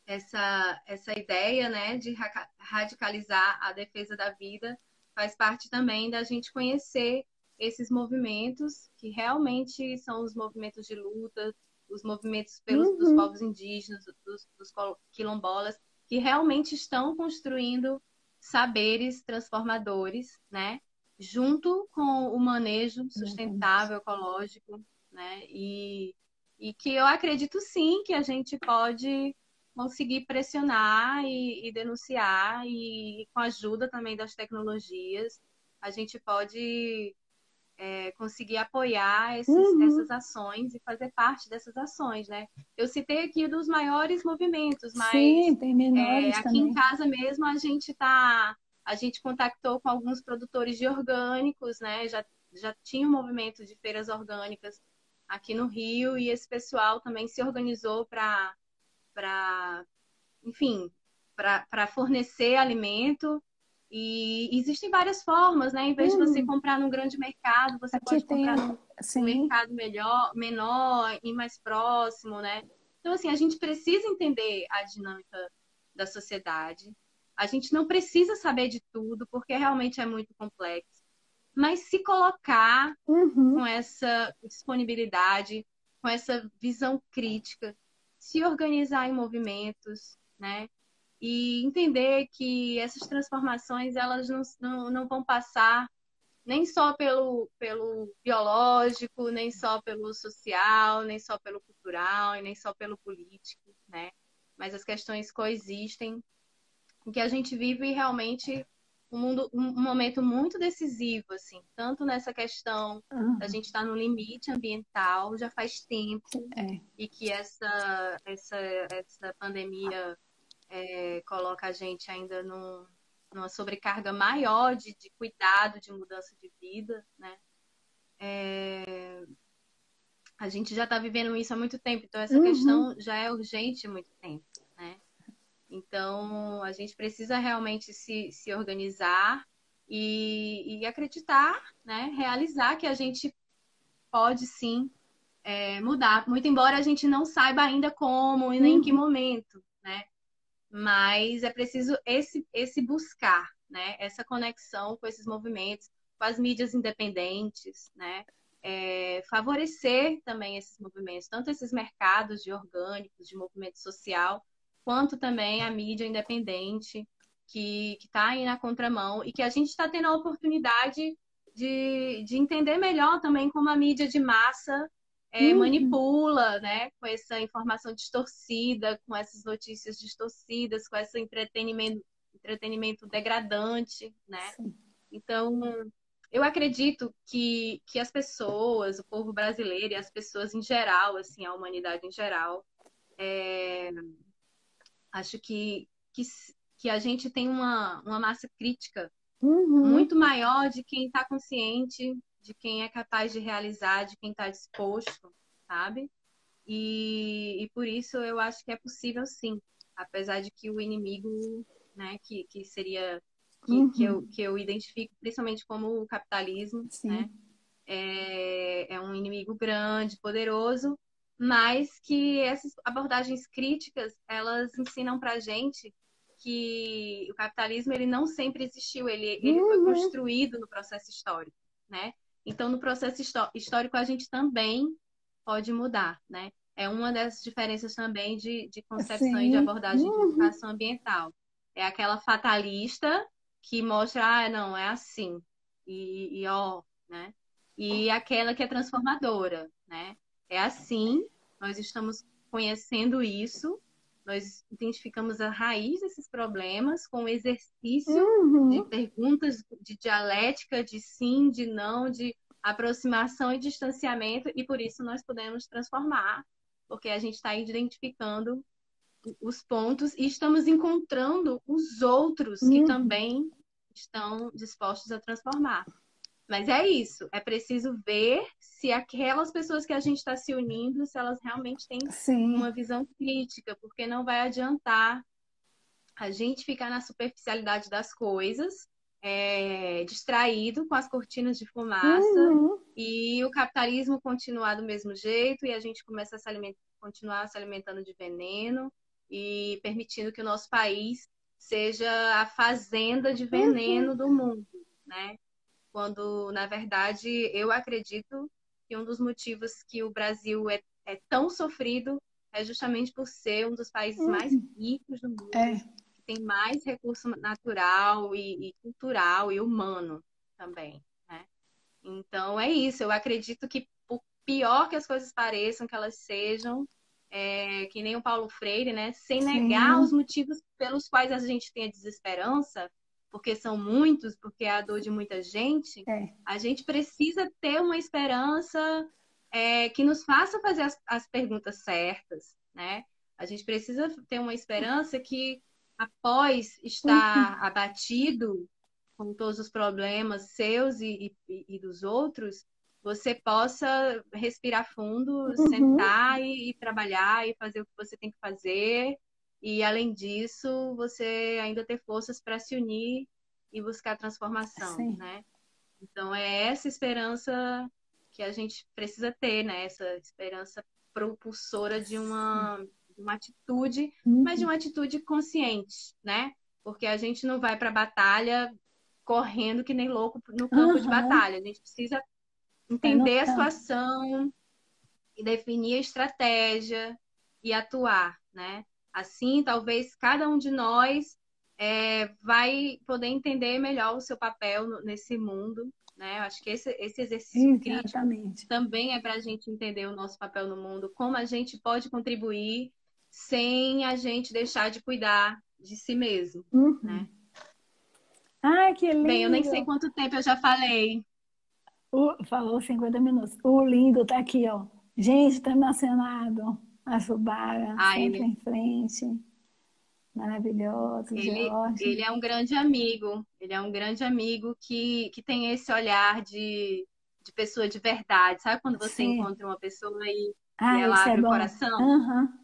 essa ideia, né, de radicalizar a defesa da vida faz parte também da gente conhecer esses movimentos que realmente são os movimentos de luta, os movimentos dos povos indígenas, dos quilombolas, que realmente estão construindo saberes transformadores, né, junto com o manejo sustentável, ecológico, né, e que eu acredito sim que a gente pode conseguir pressionar e denunciar, e com a ajuda também das tecnologias, a gente pode conseguir apoiar essas ações e fazer parte dessas ações, né? Eu citei aqui dos maiores movimentos, mas Sim, tem menores aqui em também. casa mesmo a gente contactou com alguns produtores de orgânicos, né? Já tinha um movimento de feiras orgânicas aqui no Rio, e esse pessoal também se organizou enfim, para fornecer alimento. E existem várias formas, né? Em vez de você comprar num grande mercado, você Aqui pode tem, comprar num sim. mercado menor e mais próximo, né? Então, assim, a gente precisa entender a dinâmica da sociedade. A gente não precisa saber de tudo, porque realmente é muito complexo. Mas se colocar com essa disponibilidade, com essa visão crítica, se organizar em movimentos, né? E entender que essas transformações elas não vão passar nem só pelo biológico, nem só pelo social, nem só pelo cultural e nem só pelo político, né? Mas as questões coexistem, em que a gente vive realmente um momento muito decisivo, assim, tanto nessa questão da gente estar no limite ambiental já faz tempo, e que essa pandemia coloca a gente ainda numa sobrecarga maior de cuidado, de mudança de vida, né? A gente já está vivendo isso há muito tempo, então essa questão já é urgente há muito tempo, né? Então, a gente precisa realmente se organizar e acreditar, né? Realizar que a gente pode sim mudar, muito embora a gente não saiba ainda como e nem em que momento, né? Mas é preciso esse buscar, né? Essa conexão com esses movimentos, com as mídias independentes, né? Favorecer também esses movimentos, tanto esses mercados de orgânicos, de movimento social, quanto também a mídia independente, que está aí na contramão, e que a gente está tendo a oportunidade de entender melhor também como a mídia de massa manipula, né, com essa informação distorcida, com essas notícias distorcidas, com esse entretenimento degradante, né? Então, eu acredito que as pessoas, o povo brasileiro e as pessoas em geral, assim, a humanidade em geral, acho que a gente tem uma massa crítica Uhum. muito maior de quem está consciente, de quem é capaz de realizar, de quem está disposto, sabe? E por isso eu acho que é possível sim, apesar de que o inimigo, né, que seria Uhum. que eu identifico principalmente como o capitalismo, né, Sim. é um inimigo grande, poderoso, mas que essas abordagens críticas, elas ensinam pra gente que o capitalismo ele não sempre existiu, ele foi Uhum. construído no processo histórico, né? Então, no processo histórico, a gente também pode mudar, né? É uma das diferenças também de concepção e de Sim. abordagem de Uhum. educação ambiental. É aquela fatalista que mostra, ah, não, é assim. E ó, né? E aquela que é transformadora, né? É assim, nós estamos conhecendo isso, nós identificamos a raiz desses problemas com o exercício de Uhum. perguntas de dialética, de sim, de não, de aproximação e distanciamento, e por isso nós podemos transformar, porque a gente está identificando os pontos e estamos encontrando os outros que Uhum. também estão dispostos a transformar. Mas é isso, é preciso ver se aquelas pessoas que a gente está se unindo, se elas realmente têm Sim. uma visão crítica, porque não vai adiantar a gente ficar na superficialidade das coisas, distraído com as cortinas de fumaça, Uhum. e o capitalismo continuar do mesmo jeito, e a gente começa a continuar se alimentando de veneno e permitindo que o nosso país seja a fazenda de Uhum. veneno do mundo, né? Quando, na verdade, eu acredito que um dos motivos que o Brasil é tão sofrido é justamente por ser um dos países mais Uhum. ricos do mundo, É. que tem mais recurso natural e cultural e humano também, né? Então, é isso. Eu acredito que, por pior que as coisas pareçam, que elas sejam, que nem o Paulo Freire, né? Sem negar os Sim. motivos pelos quais a gente tem a desesperança, porque são muitos, porque é a dor de muita gente, É. a gente precisa ter uma esperança, que nos faça fazer as perguntas certas, né? A gente precisa ter uma esperança que, após estar Uhum. abatido com todos os problemas seus e dos outros, você possa respirar fundo, Uhum. sentar e trabalhar e fazer o que você tem que fazer. E, além disso, você ainda ter forças para se unir e buscar transformação, Sim. né? Então, é essa esperança que a gente precisa ter, né? Essa esperança propulsora de uma atitude, mas de Uhum. uma atitude consciente, né? Porque a gente não vai para a batalha correndo que nem louco no campo de Aham. batalha. A gente precisa Tá no entender a campo. situação e definir a estratégia e atuar, né? Assim, talvez cada um de nós vai poder entender melhor o seu papel nesse mundo, né? Eu acho que esse exercício crítico Exatamente. também é para a gente entender o nosso papel no mundo, como a gente pode contribuir sem a gente deixar de cuidar de si mesmo, Uhum. né? Ai, que Bem, eu nem sei lindo! quanto tempo eu já falei. Falou 50 minutos. O lindo tá aqui, ó. Gente, tá emocionado. A Subara, Ah, sempre em frente. Maravilhoso, George. ele é um grande amigo. Ele é um grande amigo que tem esse olhar de pessoa de verdade. Sabe quando você Sim. encontra uma pessoa e Ah, ela esse é abre o bom. coração? Aham.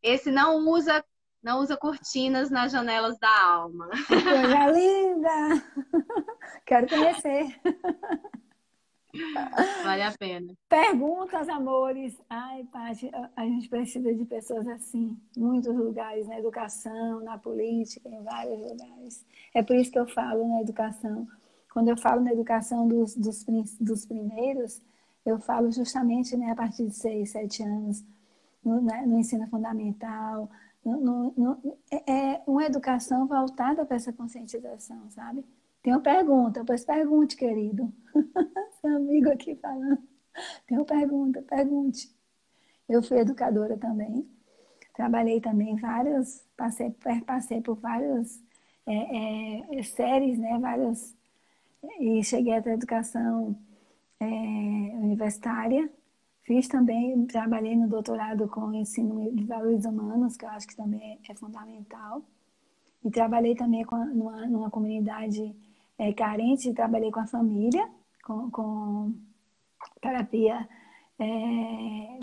Esse não usa cortinas nas janelas da alma. Que coisa linda! Quero conhecer. Vale a pena. Perguntas, amores. Ai, Paty, a gente precisa de pessoas assim, em muitos lugares, na educação, na política, em vários lugares. É por isso que eu falo na educação. Quando eu falo na educação dos primeiros, eu falo justamente, né, a partir de 6, 7 anos, no ensino fundamental. É uma educação voltada para essa conscientização, sabe? Tem uma pergunta, pois pergunte, querido. Seu amigo aqui falando. Tem uma pergunta, pergunte. Eu fui educadora também, trabalhei também vários, passei por várias séries, né, várias, e cheguei até a educação universitária. Fiz também, trabalhei no doutorado com ensino de valores humanos, que eu acho que também é fundamental. E trabalhei também numa comunidade carente, trabalhei com a família, com terapia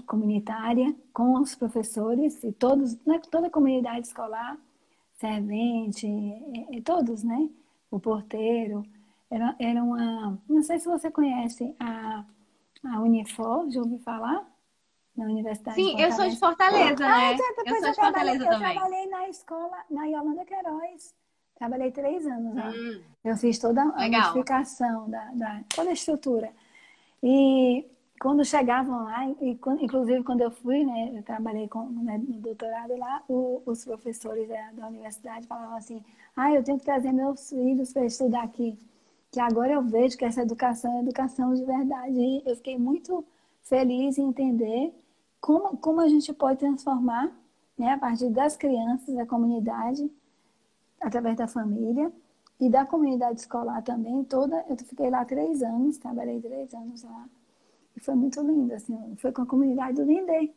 comunitária, com os professores e todos, né, toda a comunidade escolar, servente, todos, né? O porteiro. Era uma... Não sei se você conhece a Unifor, já ouviu falar? Na Universidade de Sim, eu sou de Fortaleza. Fortaleza, né? Eu Depois sou de Fortaleza eu também. trabalhei na escola, na Yolanda Queiroz. Trabalhei 3 anos lá. Hum, Eu fiz toda a legal. modificação toda a estrutura. E quando chegavam lá, inclusive quando eu fui, né, eu trabalhei né, no doutorado lá, os professores da universidade falavam assim, eu tenho que trazer meus filhos para estudar aqui, que agora eu vejo que essa educação é educação de verdade. E eu fiquei muito feliz em entender como a gente pode transformar, né, a partir das crianças, da comunidade, através da família e da comunidade escolar também. Eu fiquei lá 3 anos, trabalhei 3 anos lá. E foi muito lindo, assim, foi com a comunidade do Dendê.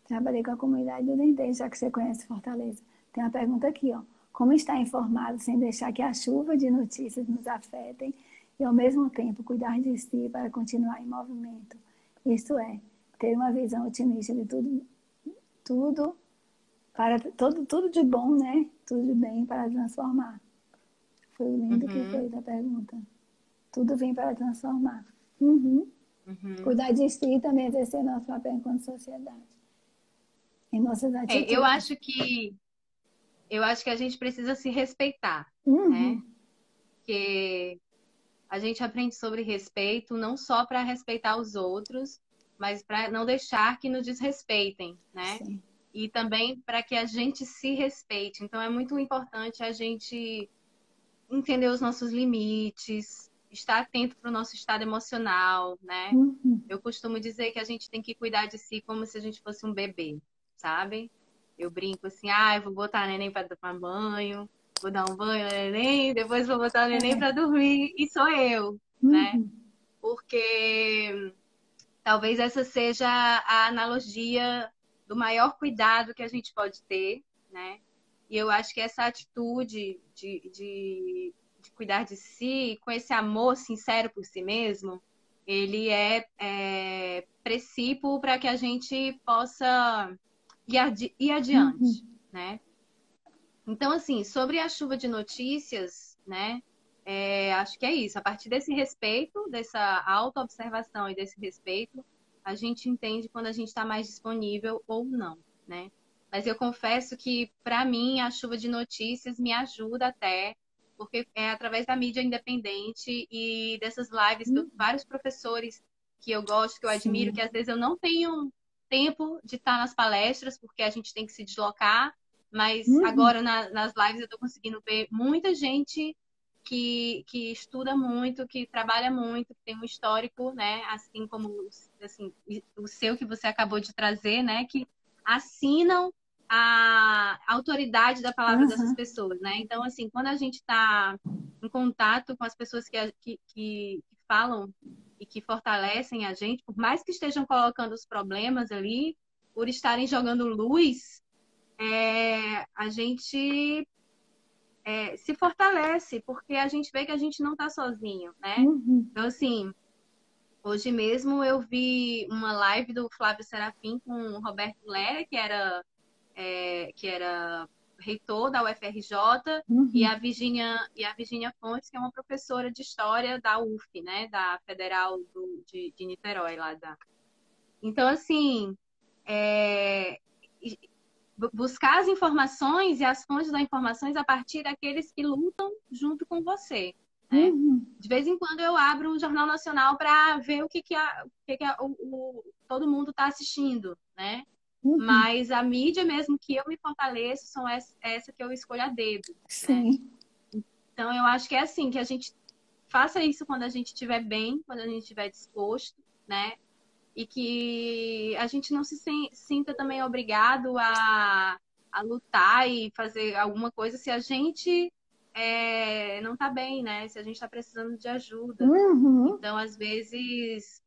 Trabalhei com a comunidade do Dendê, já que você conhece Fortaleza. Tem uma pergunta aqui, ó. Como estar informado sem deixar que a chuva de notícias nos afetem e, ao mesmo tempo, cuidar de si para continuar em movimento? Isto é, ter uma visão otimista de tudo, tudo de bom, né? Tudo de bem para transformar. Foi lindo que Uhum, fez a pergunta. Tudo vem para transformar. Uhum. uhum. Cuidar de si e também exercer nosso papel enquanto sociedade. Em nossas É, atitudes. eu acho que a gente precisa se respeitar, né? Uhum. Porque a gente aprende sobre respeito não só para respeitar os outros, mas para não deixar que nos desrespeitem, né? Sim. E também para que a gente se respeite. Então é muito importante a gente entender os nossos limites, estar atento para o nosso estado emocional, né? Uhum. Eu costumo dizer que a gente tem que cuidar de si como se a gente fosse um bebê, sabe? Eu brinco assim, eu vou botar a neném para tomar banho, vou dar um banho no neném, depois vou botar o neném É. para dormir, e sou eu, né? Uhum. Porque talvez essa seja a analogia do maior cuidado que a gente pode ter, né? E eu acho que essa atitude de cuidar de si, com esse amor sincero por si mesmo, ele é precípio para que a gente possa ir adiante, Uhum. né? Então, assim, sobre a chuva de notícias, né? Acho que é isso. A partir desse respeito, dessa autoobservação e desse respeito, a gente entende quando a gente está mais disponível ou não, né? Mas eu confesso que, para mim, a chuva de notícias me ajuda até, porque é através da mídia independente e dessas lives que Uhum. vários professores que eu gosto, que eu admiro, que Sim. às vezes eu não tenho tempo de estar nas palestras, porque a gente tem que se deslocar, mas Uhum. agora nas lives eu estou conseguindo ver muita gente que estuda muito, que trabalha muito, que tem um histórico, né? Assim como assim, o seu que você acabou de trazer, né? Que assinam a autoridade da palavra dessas Uhum. pessoas, né? Então, assim, quando a gente está em contato com as pessoas que falam e que fortalecem a gente, por mais que estejam colocando os problemas ali, por estarem jogando luz, a gente se fortalece, porque a gente vê que a gente não está sozinho, né? Uhum. Então, assim, hoje mesmo eu vi uma live do Flávio Serafim com o Roberto Lera, que era reitor da UFRJ, e Uhum. a Virginia Fontes, que é uma professora de história da UF, né? Da Federal de Niterói, lá da. Então, assim, é, buscar as informações e as fontes das informações a partir daqueles que lutam junto com você, né? Uhum. De vez em quando eu abro o Jornal Nacional para ver todo mundo está assistindo, né? Uhum. Mas a mídia mesmo que eu me fortaleço são essa que eu escolho a dedo, né? Sim. Então eu acho que é assim, que a gente faça isso quando a gente estiver bem, quando a gente estiver disposto, né? E que a gente não se sinta também obrigado a lutar e fazer alguma coisa se a gente não tá bem, né? Se a gente está precisando de ajuda. Uhum. Então, às vezes,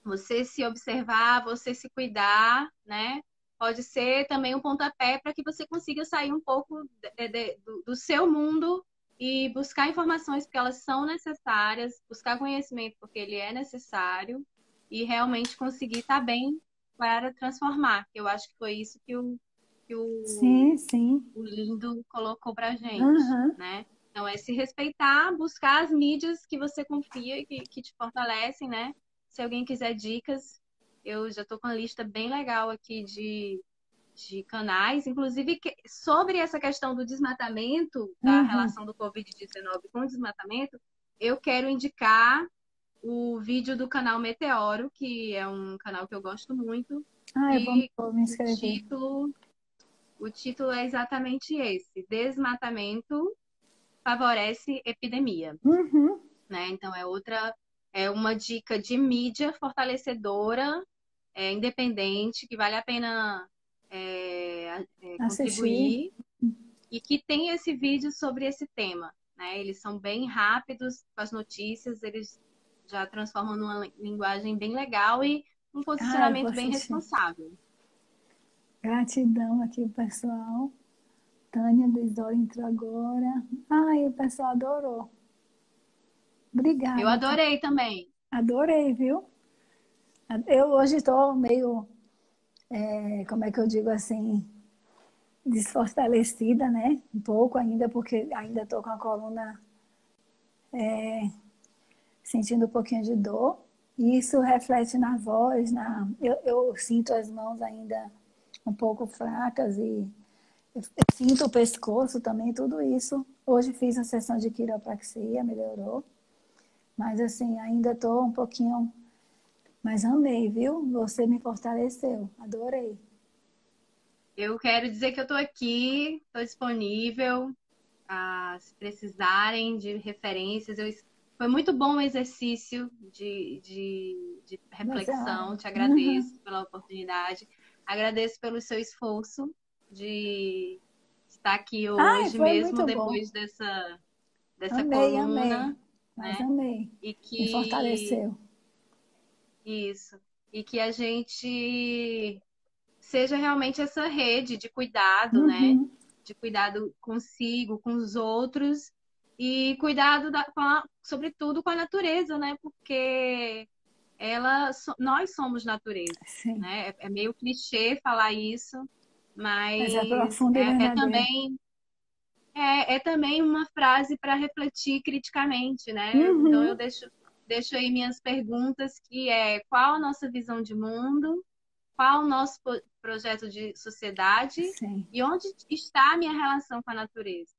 você se observar, você se cuidar, né? pode ser também um pontapé para que você consiga sair um pouco do seu mundo e buscar informações porque elas são necessárias, buscar conhecimento porque ele é necessário e realmente conseguir estar bem para transformar. Eu acho que foi isso que Sim, sim. o Lindo colocou pra gente, Aham. né? Então, é se respeitar, buscar as mídias que você confia e que te fortalecem, né? Se alguém quiser dicas, eu já tô com uma lista bem legal aqui de canais, inclusive sobre essa questão do desmatamento, da Uhum. relação do Covid-19 com o desmatamento, eu quero indicar o vídeo do canal Meteoro, que é um canal que eu gosto muito, Ah, e vou me o inscrever. título o título é exatamente esse: Desmatamento favorece epidemia, Uhum. né? Então é uma dica de mídia fortalecedora, independente, que vale a pena Assistir. contribuir e que tem esse vídeo sobre esse tema, né? Eles são bem rápidos com as notícias, eles já transformam numa linguagem bem legal e um Ah, eu vou posicionamento bem assistir. responsável. Gratidão aqui, pessoal. Tânia do Isidoro entrou agora. Ai, o pessoal adorou. Eu Obrigada, tá? adorei também. Adorei, viu? Eu hoje estou meio, como é que eu digo assim, desfortalecida, né? Um pouco ainda, porque ainda estou com a coluna sentindo um pouquinho de dor. E isso reflete na voz, eu sinto as mãos ainda um pouco fracas e eu sinto o pescoço também, tudo isso. Hoje fiz a sessão de quiropraxia, melhorou. Mas assim, ainda estou um pouquinho. Mas amei, viu? Você me fortaleceu. Adorei. Eu quero dizer que eu estou aqui, estou disponível, se precisarem de referências. Foi muito bom o exercício de reflexão. Te Uhum. agradeço pela oportunidade. Agradeço pelo seu esforço de estar aqui Ai, hoje, foi mesmo muito bom. depois dessa Amei, amei. coluna, Mas né? amei. E Me que fortaleceu. isso. E que a gente seja realmente essa rede de cuidado, né? Uhum. De cuidado consigo, com os outros e cuidado sobretudo com a natureza, né? Porque nós somos natureza, Sim. né? É meio clichê falar isso, Mas é mas profundo e é verdadeiro. também uma frase para refletir criticamente, né? Então eu Uhum. deixo aí minhas perguntas, que é: qual a nossa visão de mundo? Qual o nosso projeto de sociedade Sim. e onde está a minha relação com a natureza?